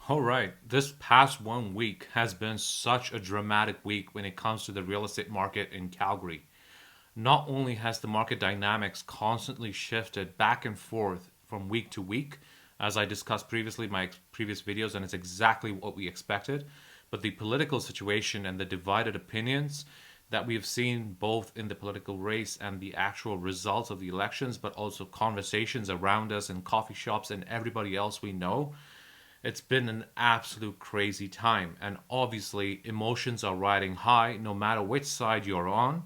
All right, this past 1 week has been such a dramatic week when it comes to the real estate market in Calgary. Not only has the market dynamics constantly shifted back and forth from week to week, as I discussed previously in my previous videos, and it's exactly what we expected, but the political situation and the divided opinions that we've seen both in the political race and the actual results of the elections, but also conversations around us in coffee shops and everybody else we know, it's been an absolute crazy time. And obviously, emotions are riding high no matter which side you're on.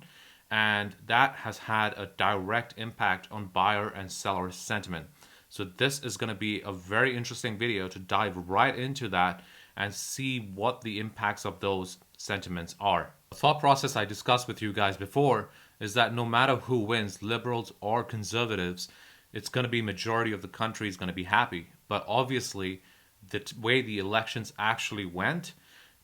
And that has had a direct impact on buyer and seller sentiment. So, this is going to be a very interesting video to dive right into that and see what the impacts of those sentiments are. The thought process I discussed with you guys before is that no matter who wins, liberals or conservatives, it's going to be majority of the country is going to be happy. But obviously, the way the elections actually went,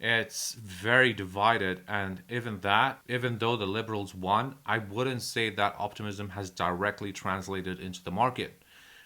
it's very divided. And even though the liberals won, I wouldn't say that optimism has directly translated into the market.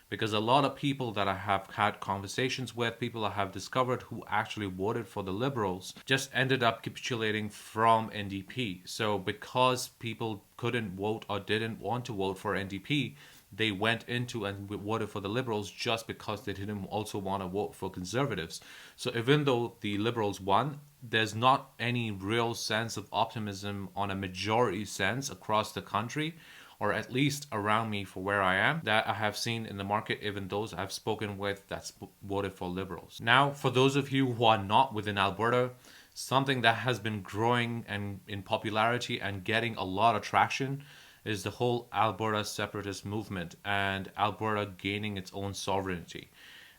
Because a lot of people that I have had conversations with, people I have discovered who actually voted for the liberals, just ended up capitulating from NDP. So because people couldn't vote or didn't want to vote for NDP, they went into and voted for the liberals just because they didn't also want to vote for conservatives. So even though the liberals won, there's not any real sense of optimism on a majority sense across the country, or at least around me for where I am, that I have seen in the market, even those I've spoken with that's voted for liberals. Now, for those of you who are not within Alberta, something that has been growing and in popularity and getting a lot of traction is the whole Alberta separatist movement and Alberta gaining its own sovereignty.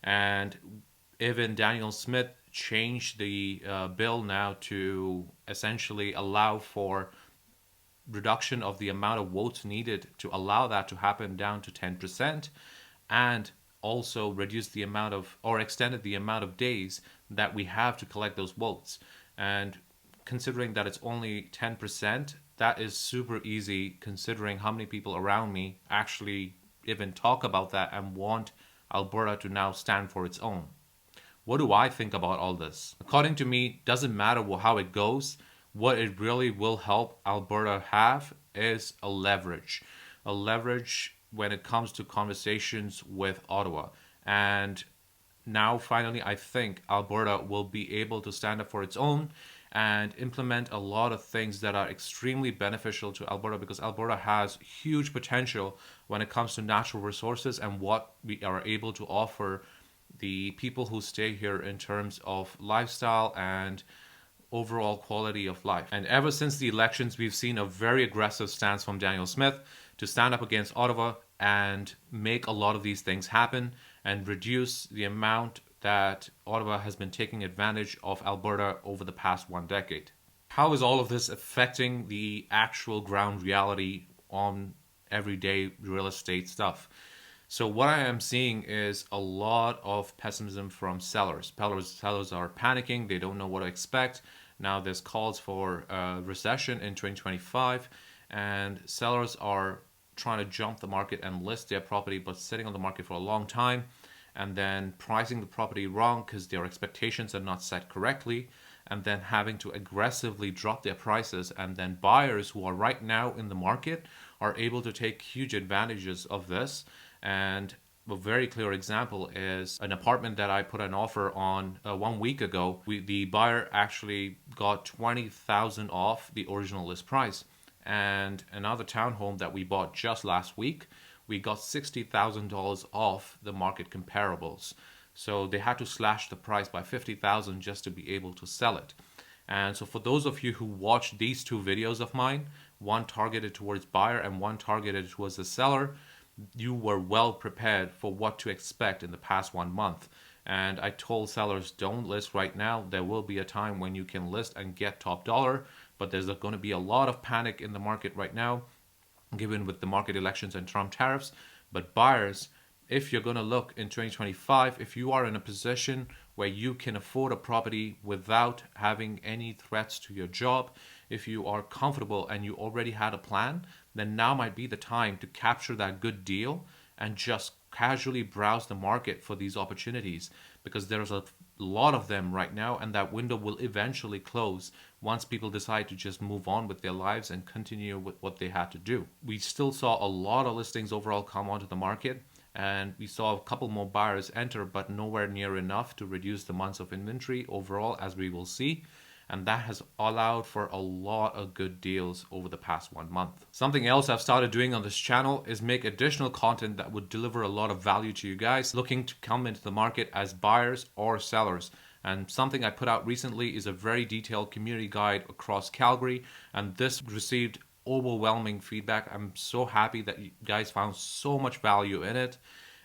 And even Daniel Smith changed the bill now to essentially allow for reduction of the amount of votes needed to allow that to happen down to 10%, and also reduced the amount of, or extended the amount of days that we have to collect those votes. And considering that it's only 10%, that is super easy considering how many people around me actually even talk about that and want Alberta to now stand for its own. What do I think about all this? According to me, doesn't matter how it goes. What it really will help Alberta have is a leverage. A leverage when it comes to conversations with Ottawa. And now finally I think Alberta will be able to stand up for its own and implement a lot of things that are extremely beneficial to Alberta, because Alberta has huge potential when it comes to natural resources and what we are able to offer the people who stay here in terms of lifestyle and overall quality of life. And ever since the elections, we've seen a very aggressive stance from Daniel Smith to stand up against Ottawa and make a lot of these things happen and reduce the amount that Ottawa has been taking advantage of Alberta over the past 1 decade. How is all of this affecting the actual ground reality on everyday real estate stuff? So what I am seeing is a lot of pessimism from sellers. Sellers are panicking. They don't know what to expect. Now there's calls for a recession in 2025, and sellers are trying to jump the market and list their property, but sitting on the market for a long time, and then pricing the property wrong because their expectations are not set correctly, and then having to aggressively drop their prices. And then buyers who are right now in the market are able to take huge advantages of this. And a very clear example is an apartment that I put an offer on 1 week ago. The buyer actually got 20,000 off the original list price. And another townhome that we bought just last week, we got $60,000 off the market comparables. So they had to slash the price by 50,000 just to be able to sell it. And so for those of you who watched these two videos of mine, one targeted towards buyer and one targeted towards the seller, you were well prepared for what to expect in the past 1 month. And I told sellers, don't list right now. There will be a time when you can list and get top dollar, but there's going to be a lot of panic in the market right now, given with the market elections and Trump tariffs. But buyers, if you're going to look in 2025, if you are in a position where you can afford a property without having any threats to your job, if you are comfortable and you already had a plan, then now might be the time to capture that good deal and just casually browse the market for these opportunities. because there's a lot of them right now, and that window will eventually close once people decide to just move on with their lives and continue with what they had to do. We still saw a lot of listings overall come onto the market, and we saw a couple more buyers enter, but nowhere near enough to reduce the months of inventory overall, as we will see. And that has allowed for a lot of good deals over the past 1 month. Something else I've started doing on this channel is make additional content that would deliver a lot of value to you guys looking to come into the market as buyers or sellers. And something I put out recently is a very detailed community guide across Calgary, and this received overwhelming feedback. I'm so happy that you guys found so much value in it.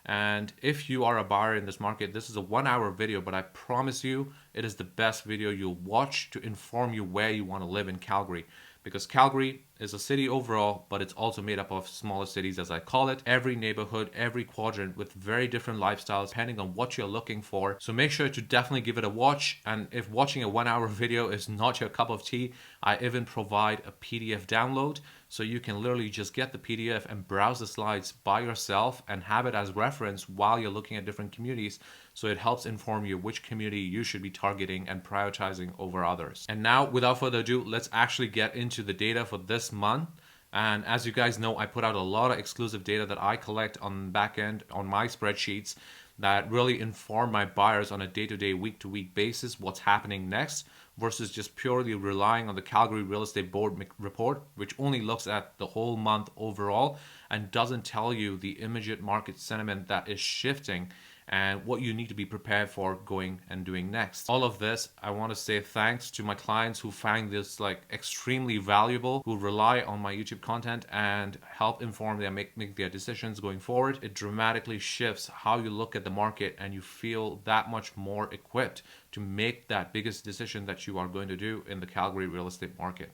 And if you are a buyer in this market, this is a 1-hour video, but I promise you it is the best video you'll watch to inform you where you want to live in Calgary. Because Calgary is a city overall, but it's also made up of smaller cities, as I call it. Every neighborhood, every quadrant with very different lifestyles depending on what you're looking for. So make sure to definitely give it a watch. And if watching a 1-hour video is not your cup of tea, I even provide a PDF download. So you can literally just get the PDF and browse the slides by yourself and have it as reference while you're looking at different communities. So it helps inform you which community you should be targeting and prioritizing over others. And now, without further ado, let's actually get into the data for this month. And as you guys know, I put out a lot of exclusive data that I collect on the back end on my spreadsheets that really inform my buyers on a day-to-day, week-to-week basis what's happening next, versus just purely relying on the Calgary Real Estate Board report, which only looks at the whole month overall and doesn't tell you the immediate market sentiment that is shifting and what you need to be prepared for going and doing next. All of this, I want to say thanks to my clients who find this like extremely valuable, who rely on my YouTube content and help inform them, make their decisions going forward. It dramatically shifts how you look at the market, and you feel that much more equipped to make that biggest decision that you are going to do in the Calgary real estate market.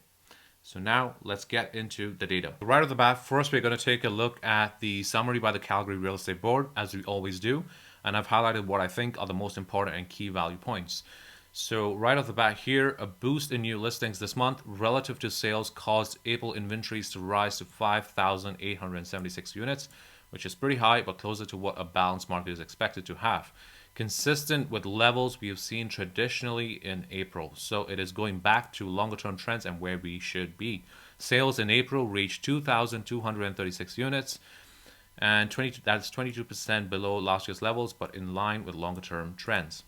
So now let's get into the data. Right off the bat, first we're going to take a look at the summary by the Calgary Real Estate Board, as we always do. And I've highlighted what I think are the most important and key value points. So right off the bat here, a boost in new listings this month relative to sales caused April inventories to rise to 5,876 units, which is pretty high, but closer to what a balanced market is expected to have. Consistent with levels we have seen traditionally in April. So it is going back to longer term trends and where we should be. Sales in April reached 2,236 units, and that's 22% below last year's levels, but in line with longer term trends.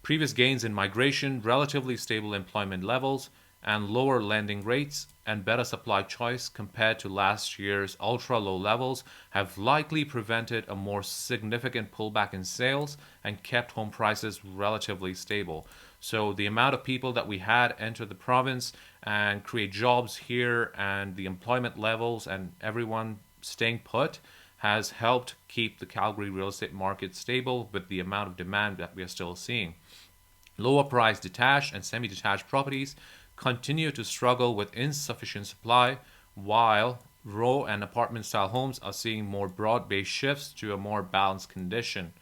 Previous gains in migration, relatively stable employment levels, and lower lending rates and better supply choice compared to last year's ultra low levels have likely prevented a more significant pullback in sales and kept home prices relatively stable. So the amount of people that we had enter the province and create jobs here, and the employment levels and everyone staying put, has helped keep the Calgary real estate market stable with the amount of demand that we are still seeing. Lower priced detached and semi-detached properties continue to struggle with insufficient supply, while row and apartment style homes are seeing more broad-based shifts to a more balanced condition.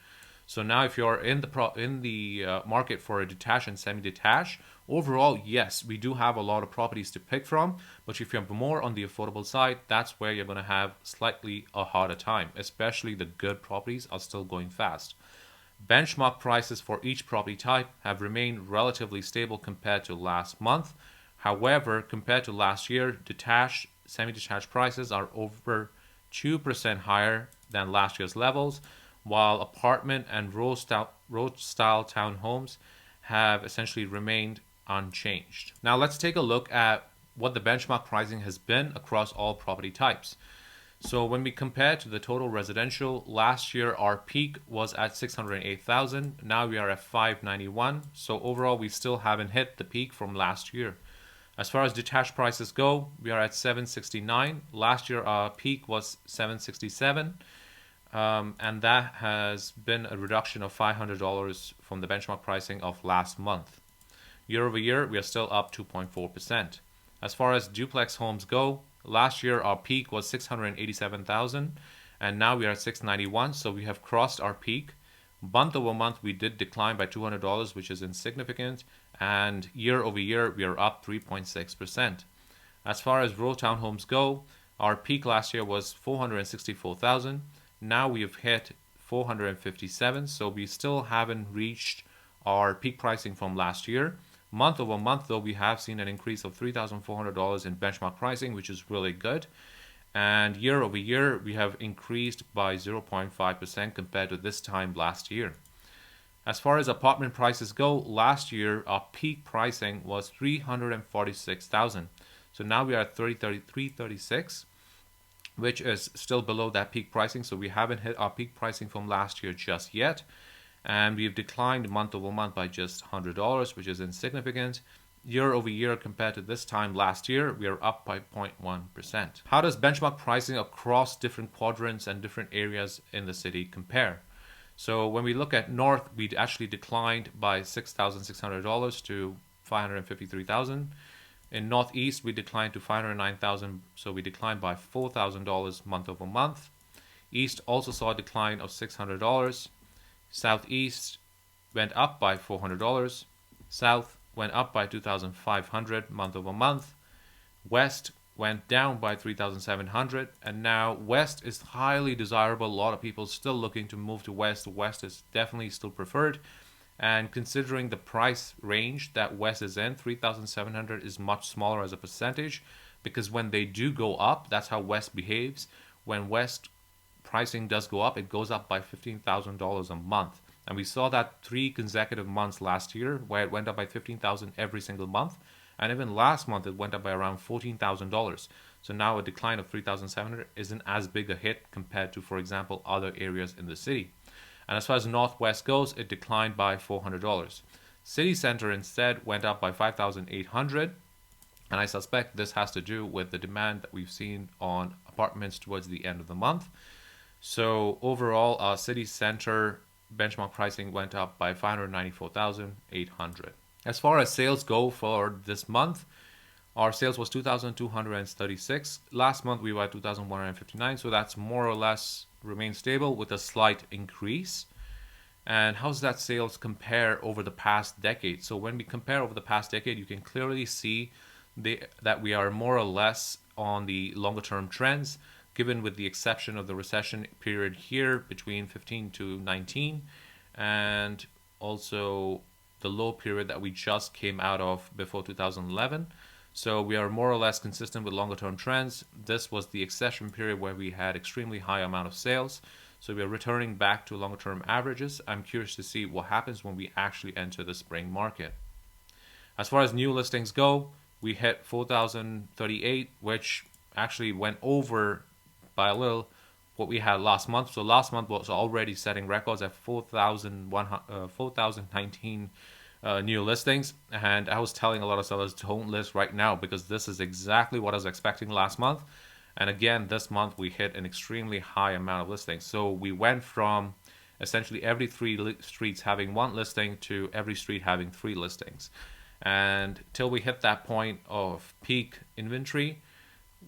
So now if you're in the market for a detached and semi-detached, overall, yes, we do have a lot of properties to pick from, but if you're more on the affordable side, that's where you're going to have slightly a harder time, especially the good properties are still going fast. Benchmark prices for each property type have remained relatively stable compared to last month. However, compared to last year, detached, semi-detached prices are over 2% higher than last year's levels, while apartment and row-style townhomes have essentially remained unchanged. Now let's take a look at what the benchmark pricing has been across all property types. So when we compare to the total residential, last year our peak was at 608,000. Now we are at 591. So overall, we still haven't hit the peak from last year. As far as detached prices go, we are at 769. Last year our peak was 767. And that has been a reduction of $500 from the benchmark pricing of last month. Year over year, we are still up 2.4%. As far as duplex homes go, last year our peak was 687,000, and now we are at 691, so we have crossed our peak. Month over month, we did decline by $200, which is insignificant, and year over year, we are up 3.6%. As far as row townhomes go, our peak last year was 464,000. Now we have hit $2,457. So we still haven't reached our peak pricing from last year. Month over month, though, we have seen an increase of $3,400 in benchmark pricing, which is really good. And year over year, we have increased by 0.5% compared to this time last year. As far as apartment prices go, last year our peak pricing was $346,000. So now we are at $336,000, which is still below that peak pricing. So we haven't hit our peak pricing from last year just yet. And we've declined month over month by just $100, which is insignificant. Year over year compared to this time last year, we are up by 0.1%. How does benchmark pricing across different quadrants and different areas in the city compare? So when we look at North, we actually declined by $6,600 to $553,000. In Northeast, we declined to $509,000, so we declined by $4,000 month over month. East also saw a decline of $600. Southeast went up by $400. South went up by $2,500 month over month. West went down by $3,700, and now West is highly desirable. A lot of people still looking to move to West. West is definitely still preferred, and considering the price range that West is in, $3,700 is much smaller as a percentage, because when they do go up, that's how West behaves. When West pricing does go up, it goes up by $15,000 a month. And we saw that 3 consecutive months last year where it went up by $15,000 every single month. And even last month, it went up by around $14,000. So now a decline of $3,700 isn't as big a hit compared to, for example, other areas in the city. And as far as Northwest goes, it declined by $400. City Center instead went up by $5,800. And I suspect this has to do with the demand that we've seen on apartments towards the end of the month. So overall, our City Center benchmark pricing went up by $594,800. As far as sales go for this month, our sales was 2,236. Last month we were at 2,159, so that's more or less remained stable with a slight increase. And how's that sales compare over the past decade? So when we compare over the past decade, you can clearly see that we are more or less on the longer term trends, given with the exception of the recession period here between 15 to 19, and also the low period that we just came out of before 2011. So we are more or less consistent with longer term trends. This was the exception period where we had extremely high amount of sales. So we are returning back to longer term averages. I'm curious to see what happens when we actually enter the spring market. As far as new listings go, we hit 4,038, which actually went over by a little what we had last month. So last month was already setting records at 4,019 new listings, and I was telling a lot of sellers don't list right now because this is exactly what I was expecting last month. And again, this month we hit an extremely high amount of listings. So we went from essentially every 3 streets having 1 listing to every street having 3 listings. And till we hit that point of peak inventory,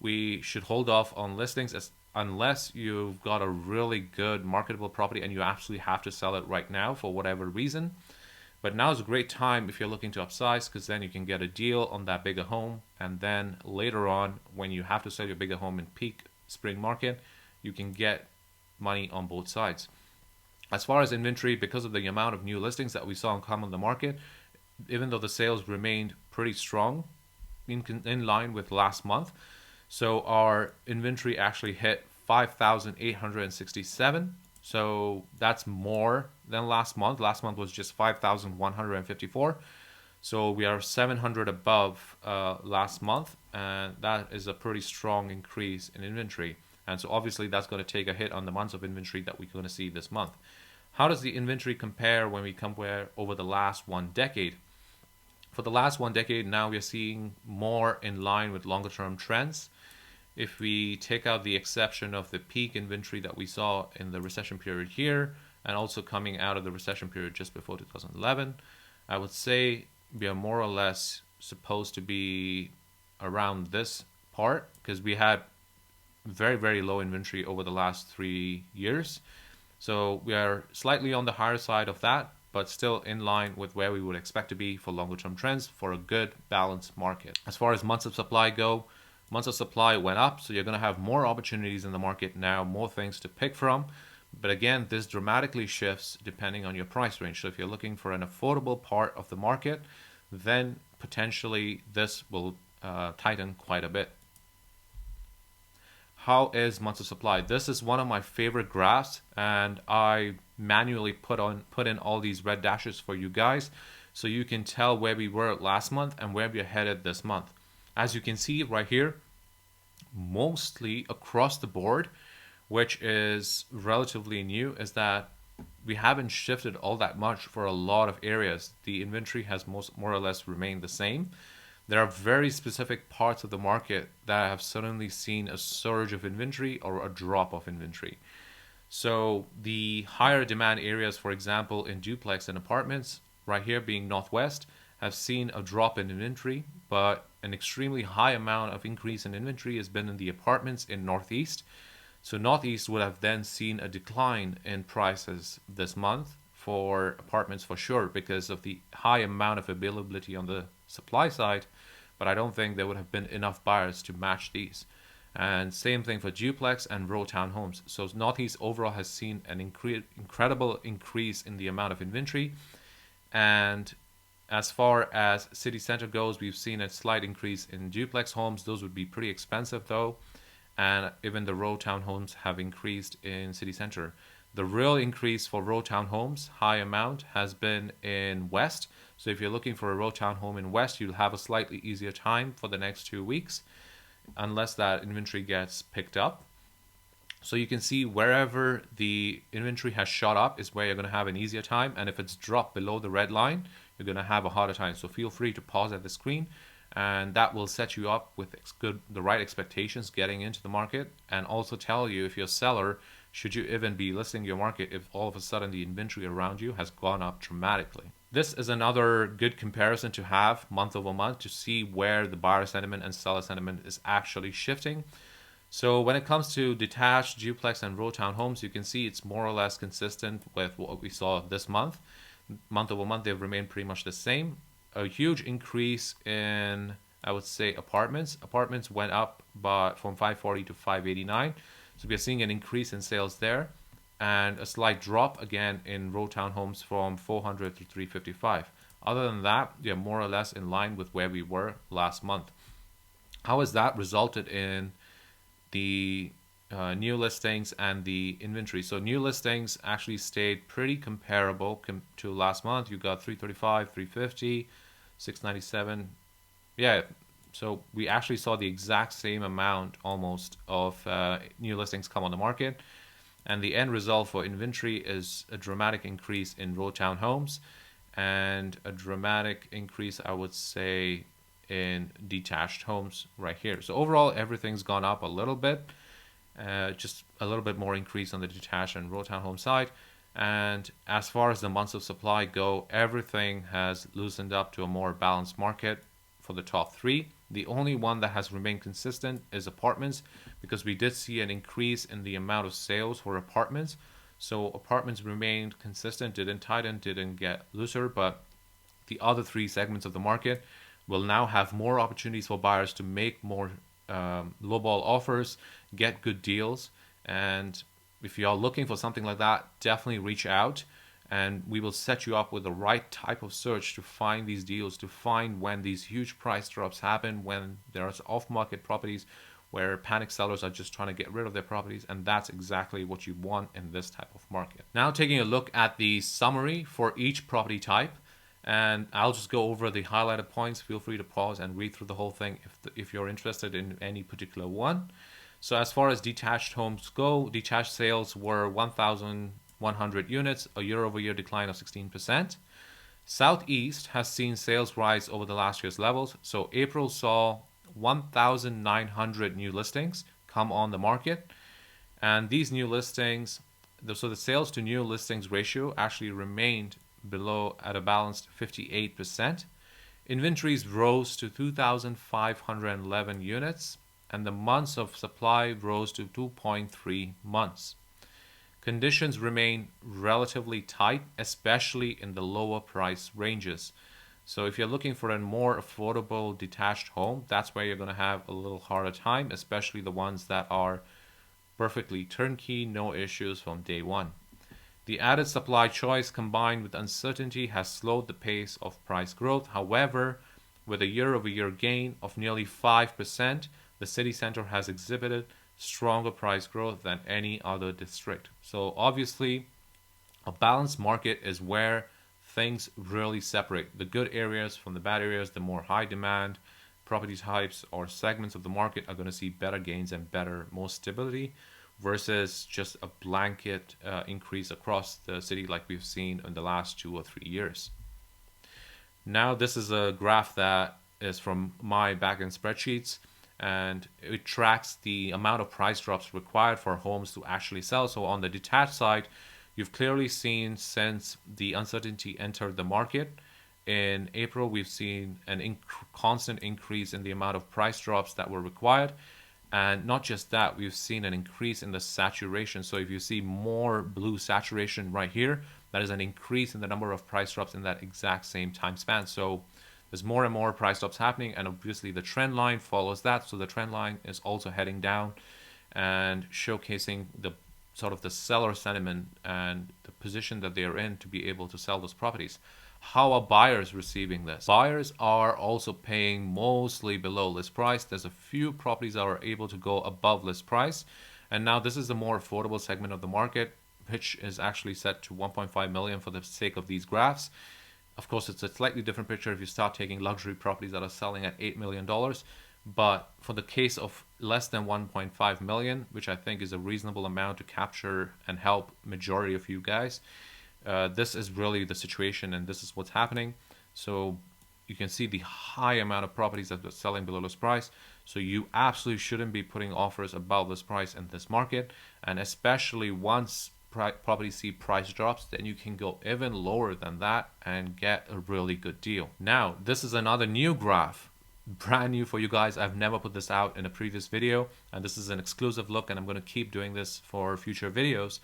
we should hold off on listings unless you've got a really good marketable property and you absolutely have to sell it right now for whatever reason. But now is a great time if you're looking to upsize, because then you can get a deal on that bigger home, and then later on when you have to sell your bigger home in peak spring market, you can get money on both sides. As far as inventory, because of the amount of new listings that we saw come on the market, even though the sales remained pretty strong in line with last month, so our inventory actually hit 5,867. So that's more than last month. Last month was just 5,154. So we are 700 above last month, and that is a pretty strong increase in inventory. And so obviously that's going to take a hit on the months of inventory that we're going to see this month. How does the inventory compare when we compare over the last 1 decade? For the last 1 decade, now we are seeing more in line with longer term trends. If we take out the exception of the peak inventory that we saw in the recession period here, and also coming out of the recession period just before 2011, I would say we are more or less supposed to be around this part, because we had very, very low inventory over the last 3 years. So we are slightly on the higher side of that, but still in line with where we would expect to be for longer term trends for a good balanced market. As far as months of supply go, months of supply went up, so you're going to have more opportunities in the market now, more things to pick from. But again, this dramatically shifts depending on your price range. So if you're looking for an affordable part of the market, then potentially this will tighten quite a bit. How is months of supply? This is one of my favorite graphs, and I manually put in all these red dashes for you guys so you can tell where we were last month and where we're headed this month. As you can see right here, mostly across the board, which is relatively new, is that we haven't shifted all that much for a lot of areas. The inventory has more or less remained the same. There are very specific parts of the market that have suddenly seen a surge of inventory or a drop of inventory. So the higher demand areas, for example, in duplex and apartments, right here being Northwest, have seen a drop in inventory, but an extremely high amount of increase in inventory has been in the apartments in Northeast. So Northeast would have then seen a decline in prices this month for apartments for sure because of the high amount of availability on the supply side, but I don't think there would have been enough buyers to match these. And same thing for duplex and row townhomes. So Northeast overall has seen an incredible increase in the amount of inventory. And as far as city center goes, we've seen a slight increase in duplex homes. Those would be pretty expensive though. And even the row townhomes have increased in city center. The real increase for row townhomes, high amount, has been in West. So if you're looking for a row townhome in West, you'll have a slightly easier time for the next 2 weeks, unless that inventory gets picked up. So you can see wherever the inventory has shot up is where you're going to have an easier time. And if it's dropped below the red line, you're going to have a harder time. So feel free to pause at the screen, and that will set you up with the right expectations getting into the market, and also tell you if you're a seller, should you even be listing your market if all of a sudden the inventory around you has gone up dramatically. This is another good comparison to have month over month to see where the buyer sentiment and seller sentiment is actually shifting. So when it comes to detached, duplex, and row townhomes, you can see it's more or less consistent with what we saw this month. Month over month, they've remained pretty much the same. A huge increase in, I would say, apartments. Apartments went up from 540 to 589. So we're seeing an increase in sales there, and a slight drop again in row townhomes from 400 to 355. Other than that, they're more or less in line with where we were last month. How has that resulted in the new listings and the inventory? So new listings actually stayed pretty comparable to last month. You got 335, 350, 697. Yeah, so we actually saw the exact same amount almost of new listings come on the market. And the end result for inventory is a dramatic increase in row townhomes and a dramatic increase, I would say, in detached homes right here. So overall, everything's gone up a little bit, just a little bit more increase on the detached and row townhome side. And as far as the months of supply go, everything has loosened up to a more balanced market for the top three. The only one that has remained consistent is apartments, because we did see an increase in the amount of sales for apartments. So apartments remained consistent, didn't tighten, didn't get looser, but the other three segments of the market will now have more opportunities for buyers to make more lowball offers, get good deals. And if you are looking for something like that, definitely reach out, and we will set you up with the right type of search to find these deals, to find when these huge price drops happen, when there's off-market properties where panic sellers are just trying to get rid of their properties, and that's exactly what you want in this type of market. Now taking a look at the summary for each property type, and I'll just go over the highlighted points. Feel free to pause and read through the whole thing if you're interested in any particular one. So as far as detached homes go, detached sales were 1,100 units, a year-over-year decline of 16%. Southeast has seen sales rise over the last year's levels. So April saw 1,900 new listings come on the market. And these new listings, so the sales to new listings ratio actually remained below at a balanced 58%. Inventories rose to 2,511 units, and the months of supply rose to 2.3 months. Conditions remain relatively tight, especially in the lower price ranges. So if you're looking for a more affordable detached home, that's where you're going to have a little harder time, especially the ones that are perfectly turnkey, no issues from day one. The added supply choice combined with uncertainty has slowed the pace of price growth. However, with a year-over-year gain of nearly 5%, the city center has exhibited stronger price growth than any other district. So obviously, a balanced market is where things really separate the good areas from the bad areas. The more high demand property types or segments of the market are going to see better gains and better, more stability versus just a blanket increase across the city like we've seen in the last 2 or 3 years. Now, this is a graph that is from my backend spreadsheets, and it tracks the amount of price drops required for homes to actually sell. So on the detached side, you've clearly seen since the uncertainty entered the market, in April, we've seen an constant increase in the amount of price drops that were required. And not just that, we've seen an increase in the saturation. So if you see more blue saturation right here, that is an increase in the number of price drops in that exact same time span. So there's more and more price drops happening, and obviously the trend line follows that. So the trend line is also heading down and showcasing the sort of the seller sentiment and the position that they are in to be able to sell those properties. How are buyers receiving this? Buyers are also paying mostly below list price. There's a few properties that are able to go above list price. And now this is the more affordable segment of the market, which is actually set to 1.5 million for the sake of these graphs. Of course, it's a slightly different picture if you start taking luxury properties that are selling at $8 million. But for the case of less than 1.5 million, which I think is a reasonable amount to capture and help majority of you guys, this is really the situation, and this is what's happening. So you can see the high amount of properties that are selling below this price. So you absolutely shouldn't be putting offers above this price in this market. And especially once properties see price drops, then you can go even lower than that and get a really good deal. Now, this is another new graph, brand new for you guys. I've never put this out in a previous video, and this is an exclusive look, and I'm going to keep doing this for future videos.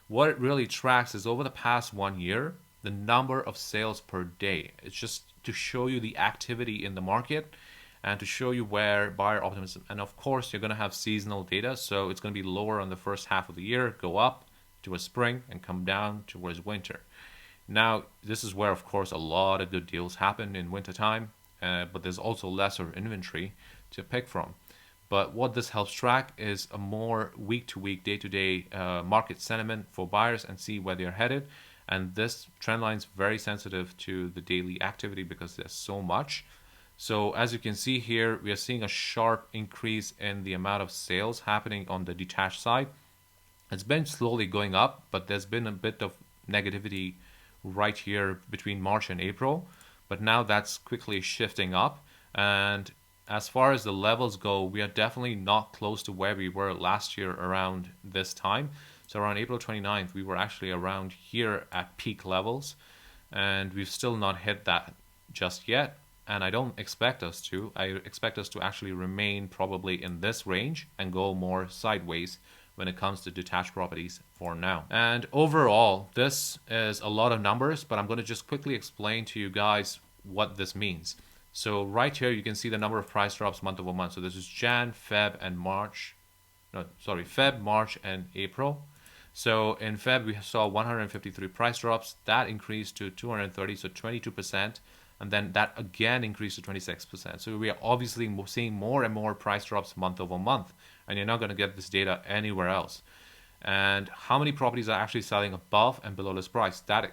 What it really tracks is over the past 1 year, the number of sales per day. It's just to show you the activity in the market and to show you where buyer optimism. And of course, you're going to have seasonal data. So it's going to be lower on the first half of the year, go up towards spring and come down towards winter. Now, this is where, of course, a lot of good deals happen in wintertime, but there's also lesser inventory to pick from. But what this helps track is a more week-to-week, day-to-day market sentiment for buyers and see where they're headed. And this trend line is very sensitive to the daily activity because there's so much. So as you can see here, we are seeing a sharp increase in the amount of sales happening on the detached side. It's been slowly going up, but there's been a bit of negativity right here between March and April. But now that's quickly shifting up. And as far as the levels go, we are definitely not close to where we were last year around this time. So around April 29th, we were actually around here at peak levels, and we've still not hit that just yet. And I don't expect us to. I expect us to actually remain probably in this range and go more sideways when it comes to detached properties for now. And overall, this is a lot of numbers, but I'm going to just quickly explain to you guys what this means. So right here, you can see the number of price drops month over month. So this is Jan, Feb, and March. No, sorry, Feb, March, and April. So in Feb, we saw 153 price drops. That increased to 230, so 22%. And then that again increased to 26%. So we are obviously seeing more and more price drops month over month. And you're not going to get this data anywhere else. And how many properties are actually selling above and below list price? That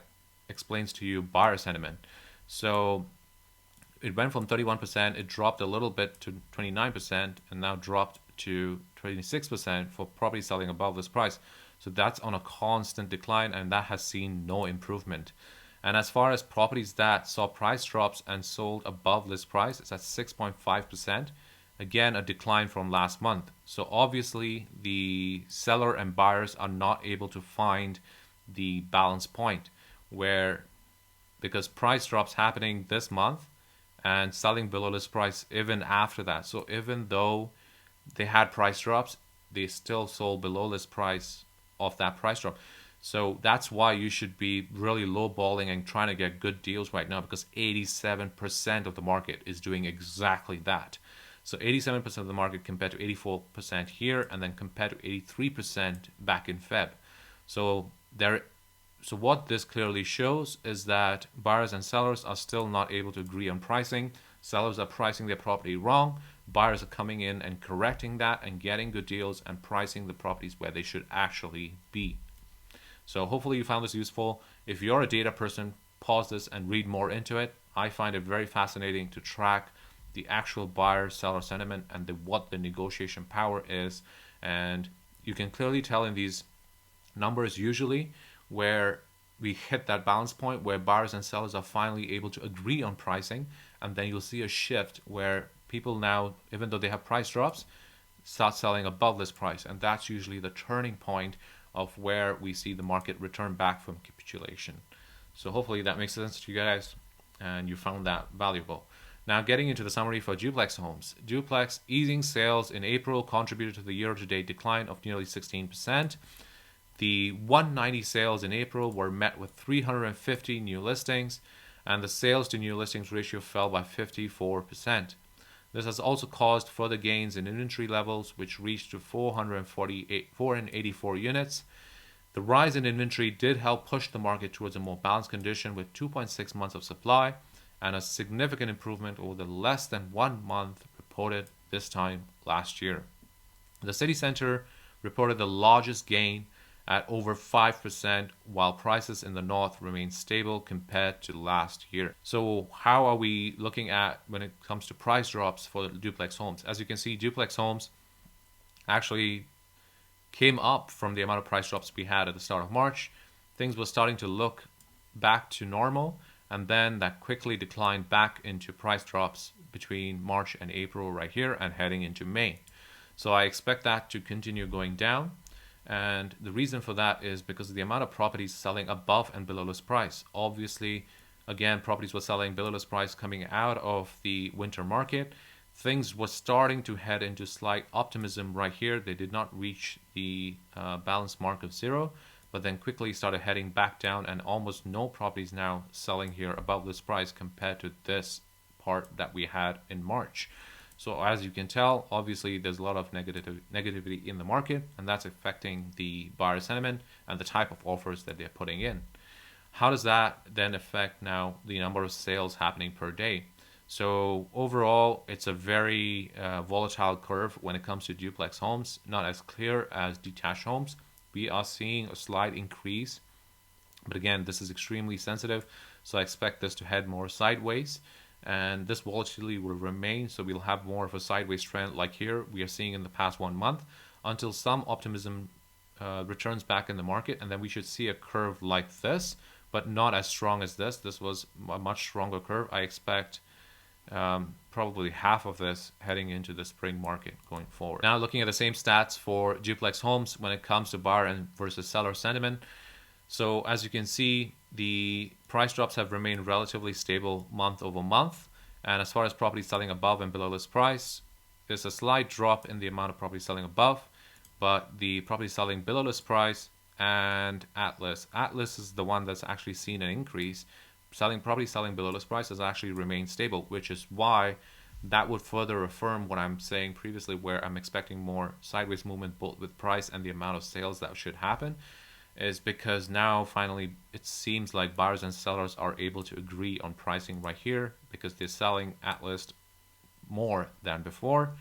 explains to you buyer sentiment. So it went from 31%, it dropped a little bit to 29%, and now dropped to 26% for properties selling above this price. So that's on a constant decline, and that has seen no improvement. And as far as properties that saw price drops and sold above list price, it's at 6.5%. Again, a decline from last month. So obviously, the seller and buyers are not able to find the balance point where, because price drops happening this month and selling below list price even after that. So even though they had price drops, they still sold below list price of that price drop. So that's why you should be really lowballing and trying to get good deals right now, because 87% of the market is doing exactly that. So 87% of the market compared to 84% here, and then compared to 83% back in Feb. So what this clearly shows is that buyers and sellers are still not able to agree on pricing. Sellers are pricing their property wrong. Buyers are coming in and correcting that and getting good deals and pricing the properties where they should actually be. So hopefully you found this useful. If you're a data person, pause this and read more into it. I find it very fascinating to track the actual buyer-seller sentiment and what the negotiation power is. And you can clearly tell in these numbers usually where we hit that balance point where buyers and sellers are finally able to agree on pricing, and then you'll see a shift where people now, even though they have price drops, start selling above this price, and that's usually the turning point of where we see the market return back from capitulation. So hopefully that makes sense to you guys and you found that valuable. Now getting into the summary for duplex homes. Duplex easing sales in April contributed to the year-to-date decline of nearly 16%. The 190 sales in April were met with 350 new listings, and the sales to new listings ratio fell by 54%. This has also caused further gains in inventory levels, which reached to 484 units. The rise in inventory did help push the market towards a more balanced condition with 2.6 months of supply and a significant improvement over the less than 1 month reported this time last year. The city center reported the largest gain at over 5%, while prices in the north remain stable compared to last year. So how are we looking at when it comes to price drops for duplex homes? As you can see, duplex homes actually came up from the amount of price drops we had at the start of March. Things were starting to look back to normal, and then that quickly declined back into price drops between March and April right here and heading into May. So I expect that to continue going down. And the reason for that is because of the amount of properties selling above and below list price. Obviously, again, properties were selling below list price coming out of the winter market. Things were starting to head into slight optimism right here. They did not reach the balance mark of 0, but then quickly started heading back down, and almost no properties now selling here above list price compared to this part that we had in March. So as you can tell, obviously there's a lot of negativity in the market, and that's affecting the buyer sentiment and the type of offers that they're putting in. How does that then affect now the number of sales happening per day? So overall, it's a very volatile curve when it comes to duplex homes, not as clear as detached homes. We are seeing a slight increase, but again, this is extremely sensitive, so I expect this to head more sideways. And this volatility will remain, so we'll have more of a sideways trend like here we are seeing in the past 1 month until some optimism returns back in the market, and then we should see a curve like this, but not as strong as this. This was a much stronger curve. I expect probably half of this heading into the spring market going forward. Now looking at the same stats for duplex homes when it comes to buyer and versus seller sentiment. So as you can see, the price drops have remained relatively stable month over month. And as far as properties selling above and below list price, there's a slight drop in the amount of properties selling above, but the properties selling below list price and Atlas is the one that's actually seen an increase. Properties selling below list price has actually remained stable, which is why that would further affirm what I'm saying previously, where I'm expecting more sideways movement both with price and the amount of sales that should happen. Is because now finally it seems like buyers and sellers are able to agree on pricing right here because they're selling at list more than before.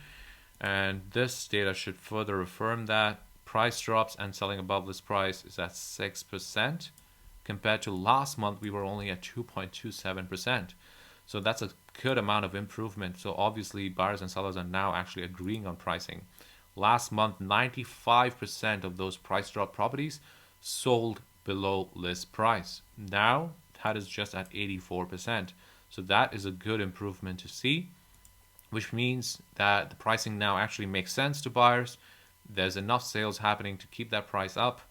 And this data should further affirm that price drops and selling above list price is at 6%. Compared to last month, we were only at 2.27%. So that's a good amount of improvement. So obviously buyers and sellers are now actually agreeing on pricing. Last month, 95% of those price drop properties sold below list price. Now that is just at 84%. So that is a good improvement to see, which means that the pricing now actually makes sense to buyers. There's enough sales happening to keep that price up,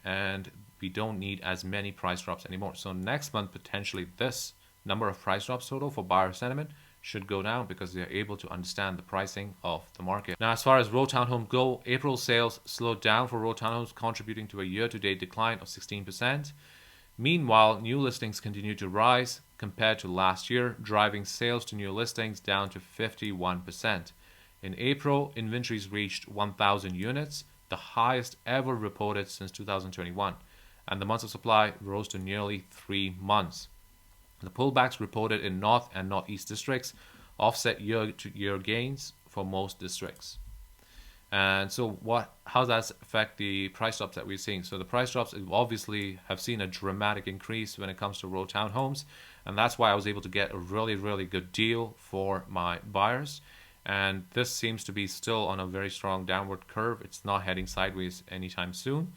and we don't need as many price drops anymore. So next month, potentially this number of price drops total for buyer sentiment should go down because they're able to understand the pricing of the market. Now, as far as row townhomes go, April sales slowed down for row townhomes, contributing to a year-to-date decline of 16%. Meanwhile, new listings continue to rise compared to last year, driving sales to new listings down to 51%. In April, inventories reached 1,000 units, the highest ever reported since 2021, and the months of supply rose to nearly 3 months. The pullbacks reported in North and Northeast districts offset year-to-year gains for most districts. And so how does that affect the price drops that we're seeing? So the price drops obviously have seen a dramatic increase when it comes to row townhomes. And that's why I was able to get a really, really good deal for my buyers. And this seems to be still on a very strong downward curve. It's not heading sideways anytime soon.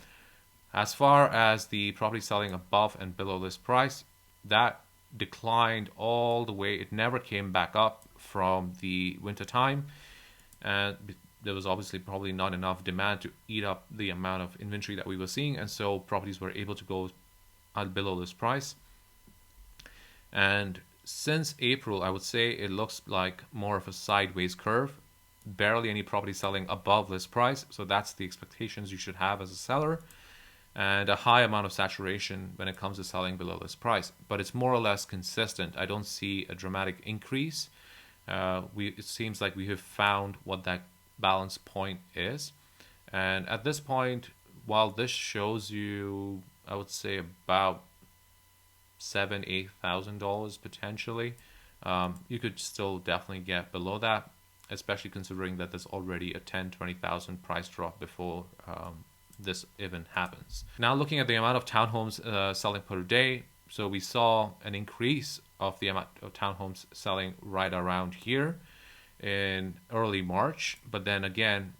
As far as the property selling above and below list price, that declined all the way. It never came back up from the winter time. And there was obviously probably not enough demand to eat up the amount of inventory that we were seeing, and so properties were able to go below this price. And since April, I would say it looks like more of a sideways curve. Barely any property selling above list price, so that's the expectations you should have as a seller, and a high amount of saturation when it comes to selling below list price. But it's more or less consistent. I don't see a dramatic increase. It seems like we have found what that balance point is, and at this point, while this shows you, I would say about $7,000-8,000 potentially, you could still definitely get below that, especially considering that there's already a 10-20,000 price drop before this even happens. Now looking at the amount of townhomes selling per day, so we saw an increase of the amount of townhomes selling right around here in early March, but then again,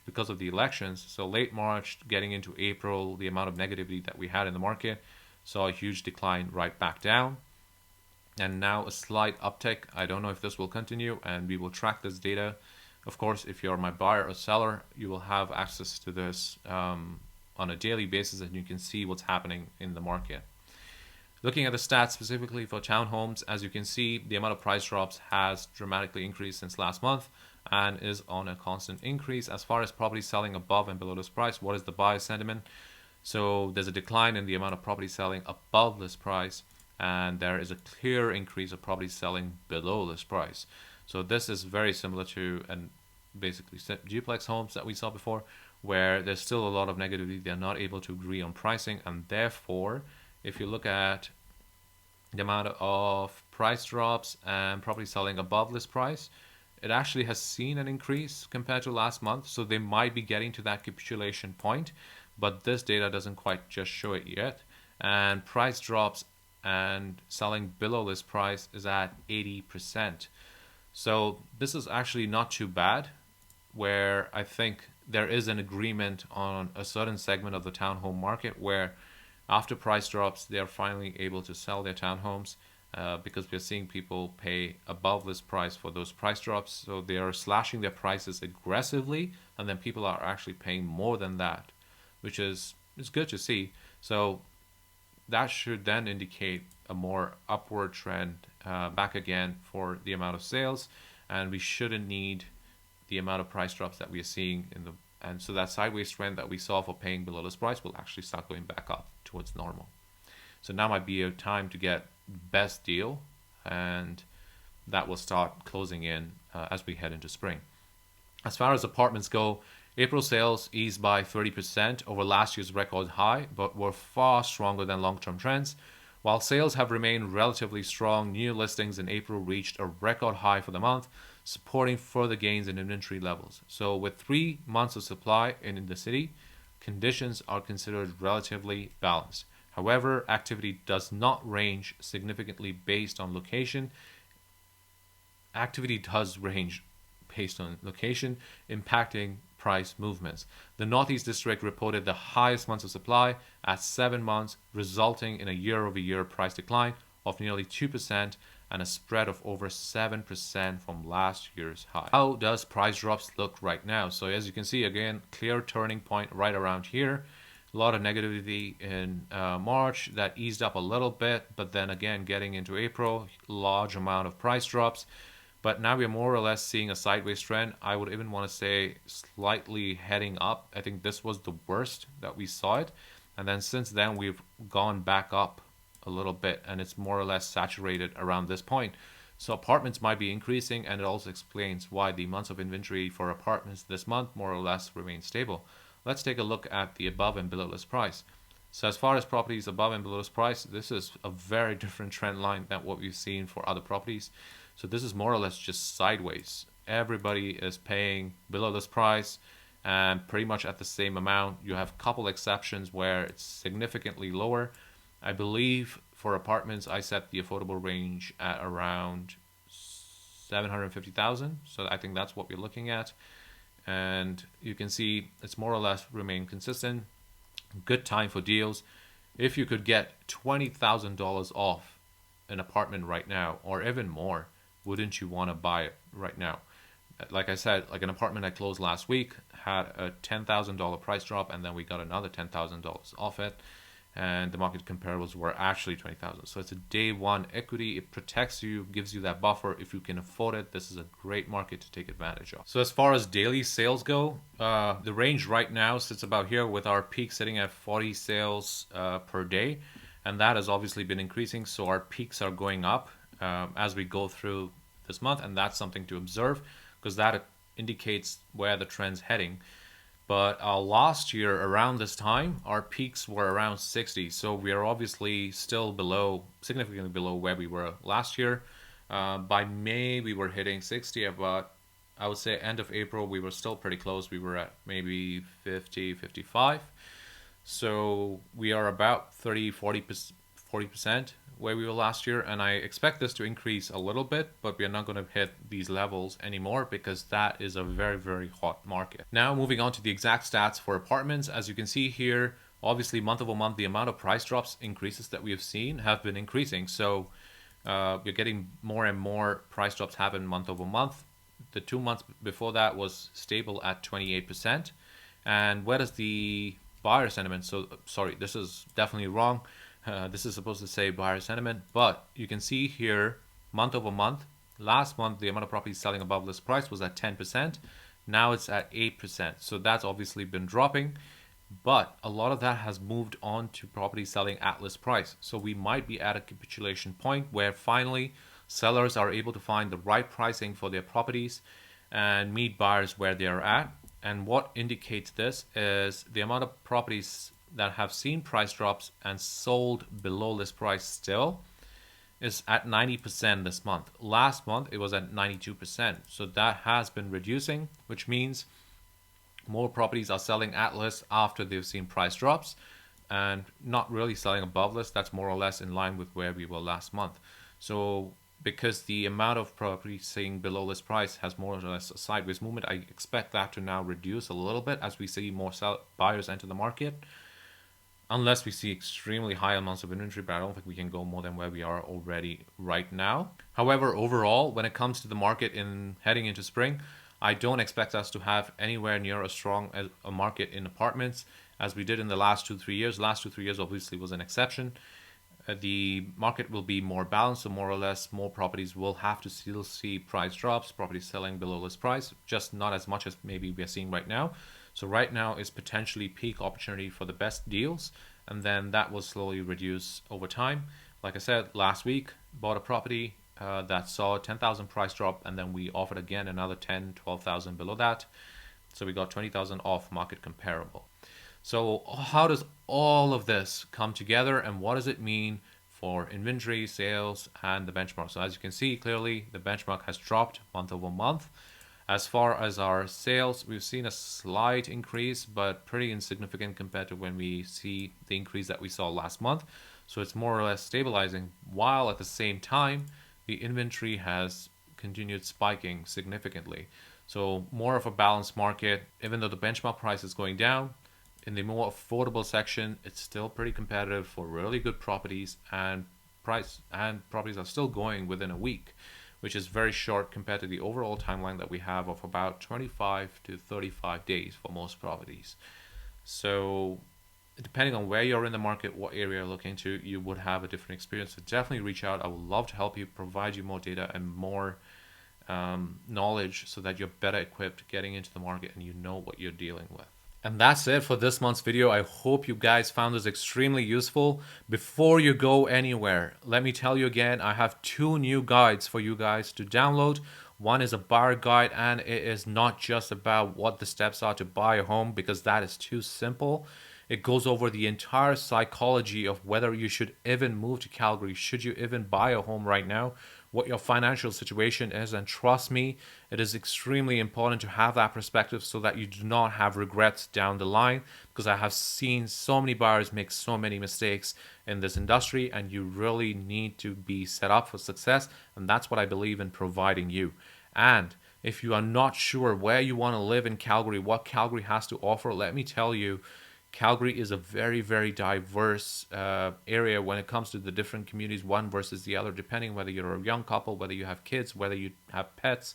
because of the elections, so late March getting into April, the amount of negativity that we had in the market saw a huge decline right back down, and now a slight uptick. I don't know if this will continue, and we will track this data. Of course, if you're my buyer or seller, you will have access to this on a daily basis, and you can see what's happening in the market. Looking at the stats specifically for townhomes, as you can see, the amount of price drops has dramatically increased since last month and is on a constant increase. As far as property selling above and below this price, what is the buyer sentiment? So there's a decline in the amount of property selling above this price, and there is a clear increase of property selling below this price. So this is very similar to basically duplex homes that we saw before, where there's still a lot of negativity. They're not able to agree on pricing, and therefore, if you look at the amount of price drops and property selling above list price, it actually has seen an increase compared to last month. So they might be getting to that capitulation point, but this data doesn't quite just show it yet. And price drops and selling below list price is at 80%. So this is actually not too bad, where I think there is an agreement on a certain segment of the townhome market where after price drops, they are finally able to sell their townhomes because we're seeing people pay above this price for those price drops. So they are slashing their prices aggressively, and then people are actually paying more than that, which is good to see. So that should then indicate a more upward trend back again for the amount of sales, and we shouldn't need the amount of price drops that we are seeing and so that sideways trend that we saw for paying below this price will actually start going back up towards normal. So now might be a time to get best deal, and that will start closing in as we head into spring. As far as apartments go, April sales eased by 30% over last year's record high, but were far stronger than long-term trends. While sales have remained relatively strong, new listings in April reached a record high for the month, supporting further gains in inventory levels. So with 3 months of supply in the city, conditions are considered relatively balanced. However, activity does not range significantly based on location. Activity does range based on location, impacting price movements. The Northeast District reported the highest months of supply at 7 months, resulting in a year-over-year price decline of nearly 2% and a spread of over 7% from last year's high. How does price drops look right now? So as you can see, again, clear turning point right around here. A lot of negativity in March that eased up a little bit, but then again, getting into April, large amount of price drops. But now we're more or less seeing a sideways trend. I would even want to say slightly heading up. I think this was the worst that we saw it. And then since then, we've gone back up a little bit, and it's more or less saturated around this point. So apartments might be increasing, and it also explains why the months of inventory for apartments this month more or less remain stable. Let's take a look at the above and below list price. So as far as properties above and below list price, this is a very different trend line than what we've seen for other properties. So this is more or less just sideways. Everybody is paying below list price and pretty much at the same amount. You have a couple exceptions where it's significantly lower. I believe for apartments, I set the affordable range at around 750,000. So I think that's what we're looking at. And you can see it's more or less remained consistent. Good time for deals. If you could get $20,000 off an apartment right now, or even more, wouldn't you want to buy it right now? Like I said, like an apartment I closed last week had a $10,000 price drop, and then we got another $10,000 off it, and the market comparables were actually 20,000. So it's a day one equity. It protects you, gives you that buffer. If you can afford it, this is a great market to take advantage of. So as far as daily sales go, the range right now sits about here, with our peak sitting at 40 sales per day, and that has obviously been increasing. So our peaks are going up as we go through this month, and that's something to observe because that indicates where the trend's heading. But last year around this time, our peaks were around 60. So we are obviously still below, significantly below where we were last year. By May, we were hitting 60, but I would say end of April, we were still pretty close. We were at maybe 50, 55. So we are about 30, 40% where we were last year, and I expect this to increase a little bit, but we are not going to hit these levels anymore because that is a very, very hot market. Now moving on to the exact stats for apartments. As you can see here, obviously month over month, the amount of price drops increases that we have seen have been increasing. So you're getting more and more price drops happen month over month. The 2 months before that was stable at 28%. And where does the buyer sentiment? So sorry, this is definitely wrong. This is supposed to say buyer sentiment, but you can see here month over month. Last month, the amount of properties selling above list price was at 10%. Now it's at 8%. So that's obviously been dropping, but a lot of that has moved on to properties selling at list price. So we might be at a capitulation point where finally sellers are able to find the right pricing for their properties and meet buyers where they are at. And what indicates this is the amount of properties that have seen price drops and sold below list price still is at 90% this month. Last month it was at 92%. So that has been reducing, which means more properties are selling at list after they've seen price drops and not really selling above list. That's more or less in line with where we were last month. So because the amount of properties seeing below list price has more or less a sideways movement, I expect that to now reduce a little bit as we see more buyers enter the market. Unless we see extremely high amounts of inventory, but I don't think we can go more than where we are already right now. However, overall, when it comes to the market in heading into spring, I don't expect us to have anywhere near as strong as a market in apartments as we did in the last 2-3 years. Last 2-3 years obviously was an exception. The market will be more balanced, so more or less more properties will have to still see price drops, properties selling below list price, just not as much as maybe we are seeing right now. So right now is potentially peak opportunity for the best deals, and then that will slowly reduce over time. Like I said, last week bought a property that saw a 10,000 price drop, and then we offered again another 10, 12,000 below that. So we got 20,000 off market comparable. So how does all of this come together, and what does it mean for inventory, sales, and the benchmark? So as you can see clearly, the benchmark has dropped month over month. As far as our sales, we've seen a slight increase, but pretty insignificant compared to when we see the increase that we saw last month. So it's more or less stabilizing, while at the same time, the inventory has continued spiking significantly. So more of a balanced market, even though the benchmark price is going down. In the more affordable section, it's still pretty competitive for really good properties, and properties are still going within a week, which is very short compared to the overall timeline that we have of about 25 to 35 days for most properties. So depending on where you're in the market, what area you're looking to, you would have a different experience. So definitely reach out. I would love to help you, provide you more data and more knowledge so that you're better equipped getting into the market and you know what you're dealing with. And that's it for this month's video. I hope you guys found this extremely useful. Before you go anywhere, let me tell you again, I have 2 new guides for you guys to download. One is a buyer guide, and it is not just about what the steps are to buy a home, because that is too simple. It goes over the entire psychology of whether you should even move to Calgary, should you even buy a home right now, what your financial situation is. And trust me, it is extremely important to have that perspective so that you do not have regrets down the line, because I have seen so many buyers make so many mistakes in this industry, and you really need to be set up for success. And that's what I believe in providing you. And if you are not sure where you want to live in Calgary, what Calgary has to offer, let me tell you, Calgary is a very, very diverse area when it comes to the different communities, one versus the other, depending whether you're a young couple, whether you have kids, whether you have pets.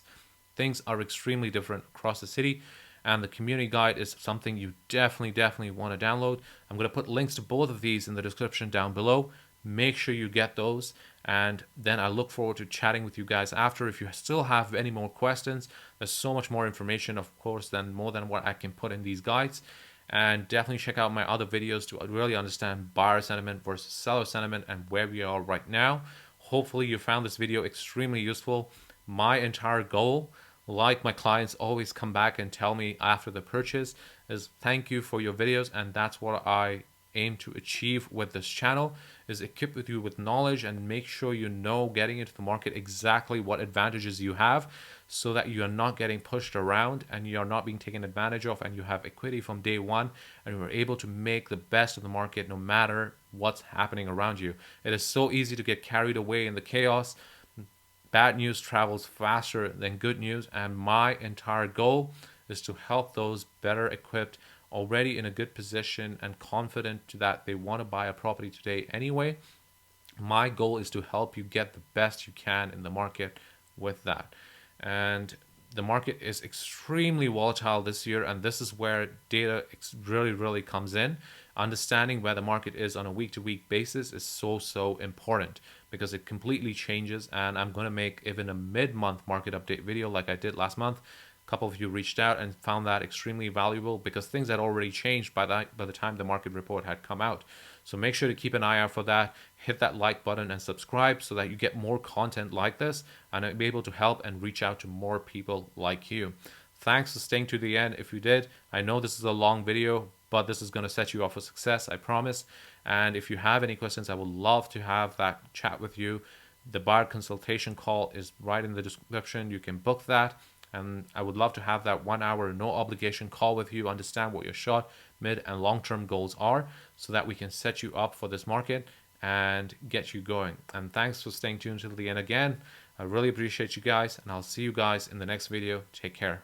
Things are extremely different across the city. And the community guide is something you definitely want to download. I'm going to put links to both of these in the description down below. Make sure you get those. And then I look forward to chatting with you guys after. If you still have any more questions, there's so much more information, of course, than more than what I can put in these guides. And definitely check out my other videos to really understand buyer sentiment versus seller sentiment and where we are right now. Hopefully you found this video extremely useful. My entire goal, like my clients always come back and tell me after the purchase, is thank you for your videos. And that's what I aim to achieve with this channel, is equip with you with knowledge and make sure you know getting into the market exactly what advantages you have, so that you are not getting pushed around and you are not being taken advantage of, and you have equity from day one, and you're able to make the best of the market no matter what's happening around you. It is so easy to get carried away in the chaos. Bad news travels faster than good news, and my entire goal is to help those better equipped, already in a good position and confident that they want to buy a property today anyway. My goal is to help you get the best you can in the market with that. And the market is extremely volatile this year, and this is where data really comes in. Understanding where the market is on a week-to-week basis is so important, because it completely changes. And I'm going to make even a mid-month market update video like I did last month. A couple of you reached out and found that extremely valuable, because things had already changed by the time the market report had come out. So make sure to keep an eye out for that. Hit that like button and subscribe so that you get more content like this, and I'll be able to help and reach out to more people like you. Thanks for staying to the end. If you did, I know this is a long video, but this is going to set you up for success, I promise. And if you have any questions, I would love to have that chat with you. The buyer consultation call is right in the description. You can book that. And I would love to have that 1 hour, no obligation call with you, understand what your short, mid, and long-term goals are, so that we can set you up for this market and get you going. And thanks for staying tuned till the end again. I really appreciate you guys, and I'll see you guys in the next video. Take care.